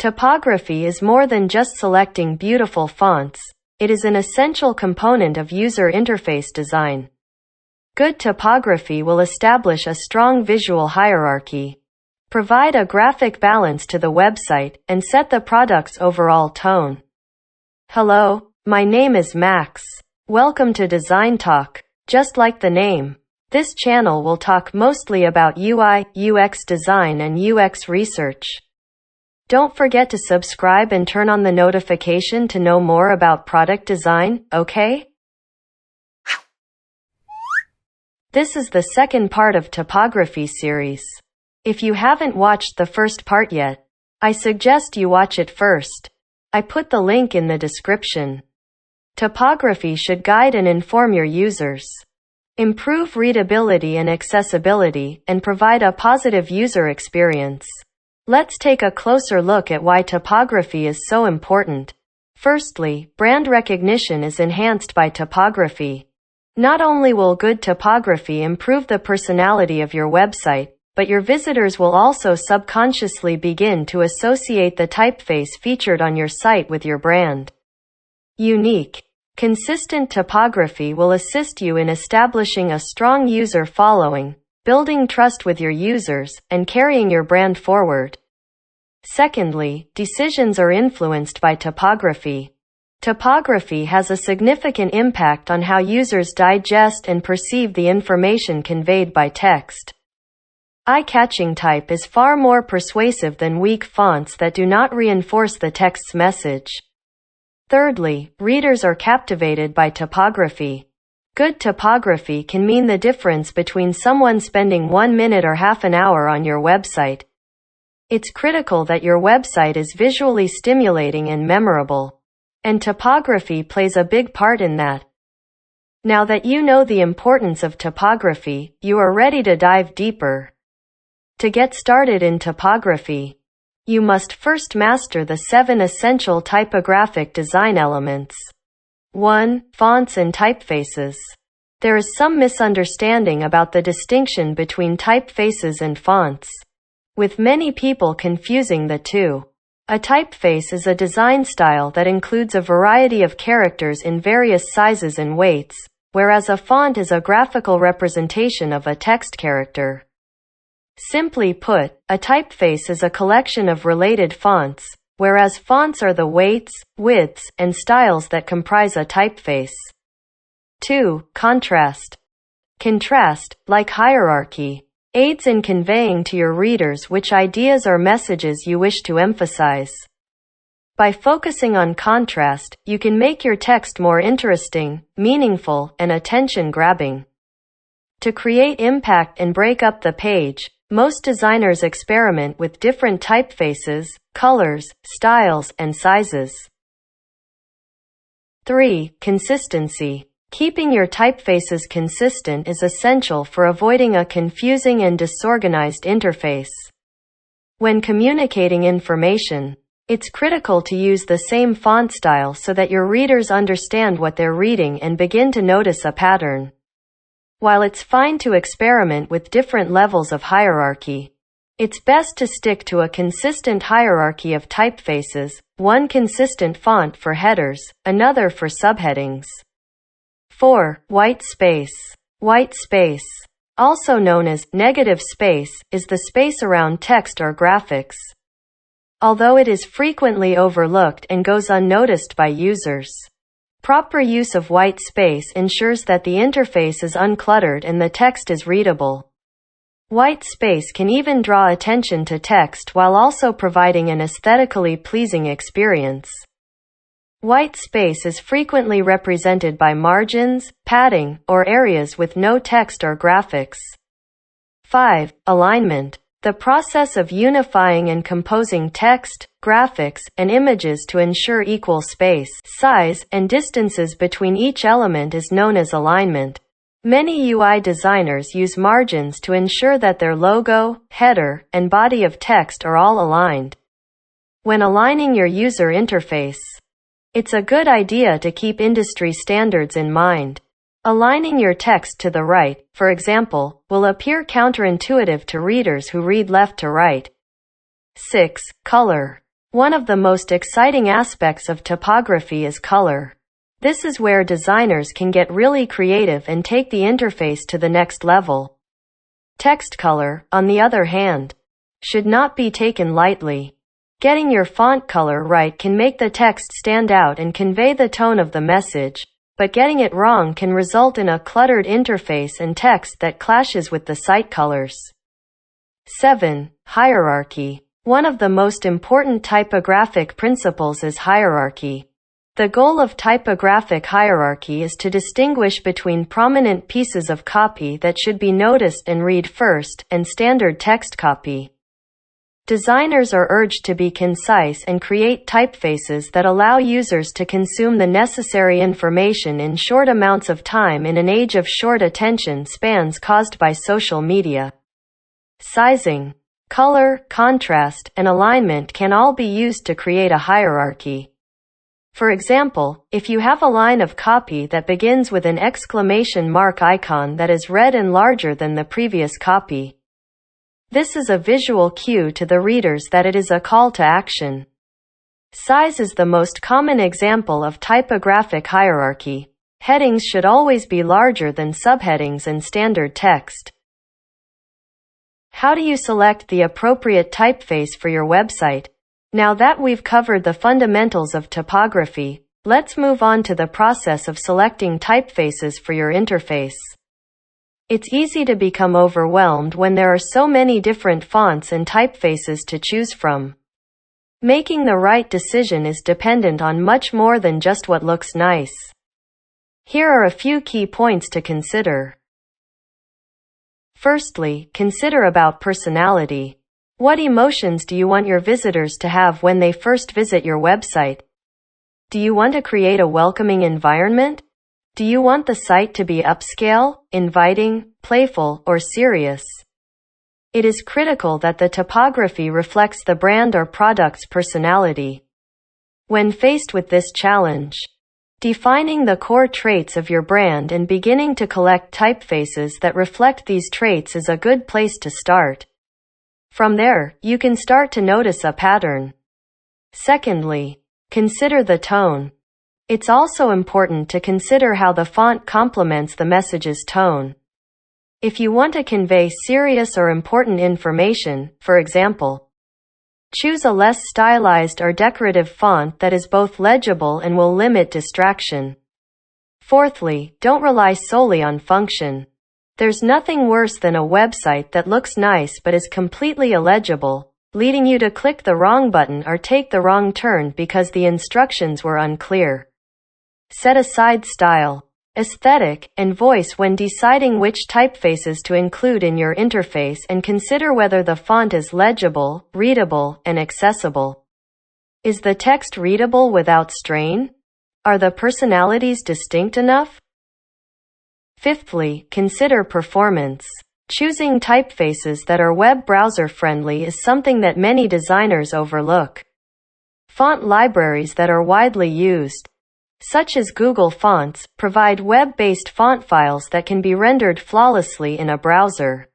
Typography is more than just selecting beautiful fonts. It is an essential component of user interface design. Good typography will establish a strong visual hierarchy, provide a graphic balance to the website, and set the product's overall tone. Hello, my name is Max. Welcome to Design Talk. Just like the name, this channel will talk mostly about UI, UX design and UX research. Don't forget to subscribe and turn on the notification to know more about product design, okay? This is the second part of Typography series. If you haven't watched the first part yet, I suggest you watch it first. I put the link in the description. Typography should guide and inform your users, improve readability and accessibility, and provide a positive user experience. Let's take a closer look at why typography is so important. Firstly, brand recognition is enhanced by typography. Not only will good typography improve the personality of your website, but your visitors will also subconsciously begin to associate the typeface featured on your site with your brand. Unique, consistent typography will assist you in establishing a strong user following, building trust with your users, and carrying your brand forward. Secondly, decisions are influenced by typography. Typography has a significant impact on how users digest and perceive the information conveyed by text. Eye-catching type is far more persuasive than weak fonts that do not reinforce the text's message. Thirdly, readers are captivated by typography. Good typography can mean the difference between someone spending 1 minute or half an hour on your website. It's critical that your website is visually stimulating and memorable, and typography plays a big part in that. Now that you know the importance of typography, you are ready to dive deeper. To get started in typography, you must first master the 7 essential typographic design elements. 1. Fonts and typefaces. There is some misunderstanding about the distinction between typefaces and fonts, with many people confusing the two. A typeface is a design style that includes a variety of characters in various sizes and weights, whereas a font is a graphical representation of a text character. Simply put, a typeface is a collection of related fonts, whereas fonts are the weights, widths, and styles that comprise a typeface. 2. Contrast. Contrast, like hierarchy, aids in conveying to your readers which ideas or messages you wish to emphasize. By focusing on contrast, you can make your text more interesting, meaningful, and attention-grabbing. To create impact and break up the page, most designers experiment with different typefaces, colors, styles, and sizes. 3. Consistency. Keeping your typefaces consistent is essential for avoiding a confusing and disorganized interface. When communicating information, it's critical to use the same font style so that your readers understand what they're reading and begin to notice a pattern. While it's fine to experiment with different levels of hierarchy, it's best to stick to a consistent hierarchy of typefaces, one consistent font for headers, another for subheadings. 4. White space. White space, also known as negative space, is the space around text or graphics. Although it is frequently overlooked and goes unnoticed by users, proper use of white space ensures that the interface is uncluttered and the text is readable. White space can even draw attention to text while also providing an aesthetically pleasing experience. White space is frequently represented by margins, padding, or areas with no text or graphics. 5. Alignment. The process of unifying and composing text, graphics, and images to ensure equal space, size, and distances between each element is known as alignment. Many UI designers use margins to ensure that their logo, header, and body of text are all aligned. When aligning your user interface, it's a good idea to keep industry standards in mind. Aligning your text to the right, for example, will appear counterintuitive to readers who read left to right. 6. Color. One of the most exciting aspects of typography is color. This is where designers can get really creative and take the interface to the next level. Text color, on the other hand, should not be taken lightly. Getting your font color right can make the text stand out and convey the tone of the message, but getting it wrong can result in a cluttered interface and text that clashes with the site colors. 7. Hierarchy. One of the most important typographic principles is hierarchy. The goal of typographic hierarchy is to distinguish between prominent pieces of copy that should be noticed and read first, and standard text copy. Designers are urged to be concise and create typefaces that allow users to consume the necessary information in short amounts of time in an age of short attention spans caused by social media. Sizing, color, contrast, and alignment can all be used to create a hierarchy. For example, if you have a line of copy that begins with an exclamation mark icon that is red and larger than the previous copy, this is a visual cue to the readers that it is a call to action. Size is the most common example of typographic hierarchy. Headings should always be larger than subheadings and standard text. How do you select the appropriate typeface for your website? Now that we've covered the fundamentals of typography, let's move on to the process of selecting typefaces for your interface. It's easy to become overwhelmed when there are so many different fonts and typefaces to choose from. Making the right decision is dependent on much more than just what looks nice. Here are a few key points to consider. Firstly, consider about personality. What emotions do you want your visitors to have when they first visit your website? Do you want to create a welcoming environment? Do you want the site to be upscale, inviting, playful, or serious? It is critical that the typography reflects the brand or product's personality. When faced with this challenge, defining the core traits of your brand and beginning to collect typefaces that reflect these traits is a good place to start. From there, you can start to notice a pattern. Secondly, consider the tone. It's also important to consider how the font complements the message's tone. If you want to convey serious or important information, for example, choose a less stylized or decorative font that is both legible and will limit distraction. Fourthly, don't rely solely on function. There's nothing worse than a website that looks nice but is completely illegible, leading you to click the wrong button or take the wrong turn because the instructions were unclear. Set aside style, aesthetic, and voice when deciding which typefaces to include in your interface, and consider whether the font is legible, readable, and accessible. Is the text readable without strain? Are the personalities distinct enough? Fifthly, consider performance. Choosing typefaces that are web browser friendly is something that many designers overlook. Font libraries that are widely used, such as Google Fonts, provide web-based font files that can be rendered flawlessly in a browser.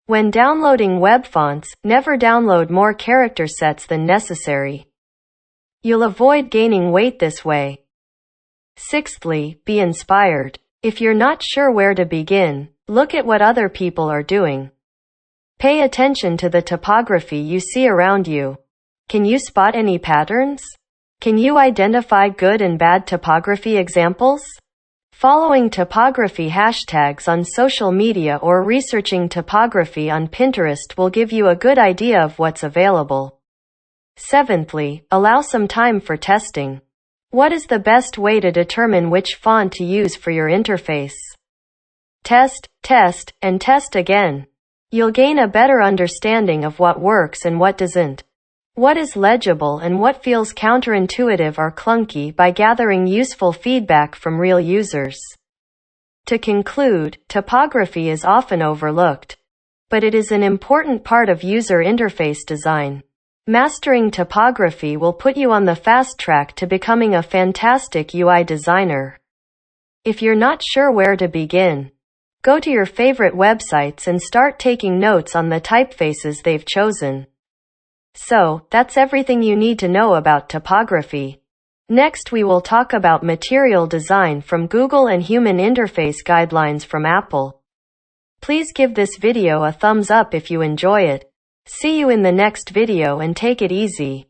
When downloading web fonts, never download more character sets than necessary. You'll avoid gaining weight this way. Sixthly, be inspired. If you're not sure where to begin, look at what other people are doing. Pay attention to the typography you see around you. Can you spot any patterns? Can you identify good and bad typography examples? Following typography hashtags on social media or researching typography on Pinterest will give you a good idea of what's available. Seventhly, allow some time for testing. What is the best way to determine which font to use for your interface? Test, test, and test again. You'll gain a better understanding of what works and what doesn't. What is legible and what feels counterintuitive or clunky by gathering useful feedback from real users. To conclude, typography is often overlooked, but it is an important part of user interface design. Mastering typography will put you on the fast track to becoming a fantastic UI designer. If you're not sure where to begin, go to your favorite websites and start taking notes on the typefaces they've chosen. So, that's everything you need to know about typography. Next we will talk about material design from Google and human interface guidelines from Apple. Please give this video a thumbs up if you enjoy it. See you in the next video and take it easy.